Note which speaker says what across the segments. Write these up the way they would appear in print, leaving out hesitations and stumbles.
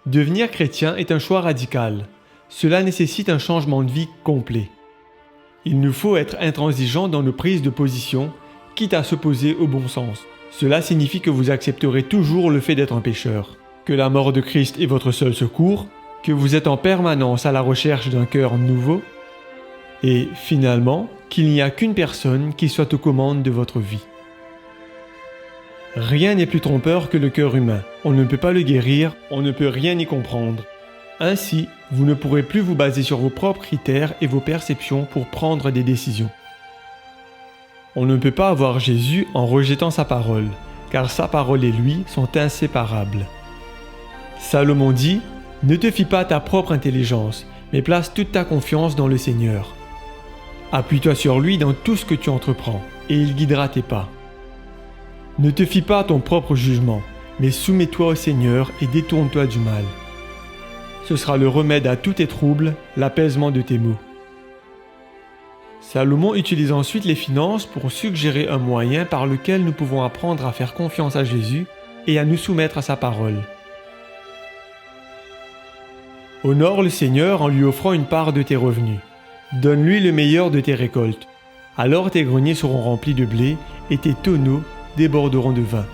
Speaker 1: Devenir chrétien est un choix radical. Cela nécessite un changement de vie complet. Il nous faut être intransigeants dans nos prises de position, quitte à s'opposer au bon sens. Cela signifie que vous accepterez toujours le fait d'être un pécheur, que la mort de Christ est votre seul secours, que vous êtes en permanence à la recherche d'un cœur nouveau, et finalement, qu'il n'y a qu'une personne qui soit aux commandes de votre vie. Rien n'est plus trompeur que le cœur humain. On ne peut pas le guérir, on ne peut rien y comprendre. Ainsi, vous ne pourrez plus vous baser sur vos propres critères et vos perceptions pour prendre des décisions. On ne peut pas avoir Jésus en rejetant sa parole, car sa parole et lui sont inséparables. Salomon dit « Ne te fie pas à ta propre intelligence, mais place toute ta confiance dans le Seigneur. Appuie-toi sur lui dans tout ce que tu entreprends, et il guidera tes pas. Ne te fie pas à ton propre jugement, mais soumets-toi au Seigneur et détourne-toi du mal. Ce sera le remède à tous tes troubles, l'apaisement de tes maux. » Salomon utilise ensuite les finances pour suggérer un moyen par lequel nous pouvons apprendre à faire confiance à Jésus et à nous soumettre à sa parole. Honore le Seigneur en lui offrant une part de tes revenus. Donne-lui le meilleur de tes récoltes. Alors tes greniers seront remplis de blé et tes tonneaux déborderont de vin.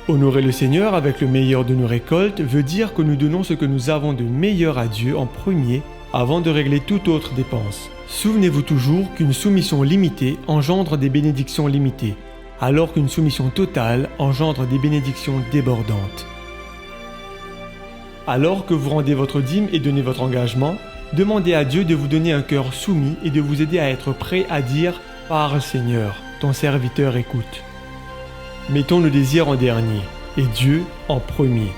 Speaker 1: Honorer le Seigneur avec le meilleur de nos récoltes veut dire que nous donnons ce que nous avons de meilleur à Dieu en premier avant de régler toute autre dépense. Souvenez-vous toujours qu'une soumission limitée engendre des bénédictions limitées, alors qu'une soumission totale engendre des bénédictions débordantes. Alors que vous rendez votre dîme et donnez votre engagement, demandez à Dieu de vous donner un cœur soumis et de vous aider à être prêt à dire « Parle Seigneur, ton serviteur écoute ». Mettons le désir en dernier et Dieu en premier.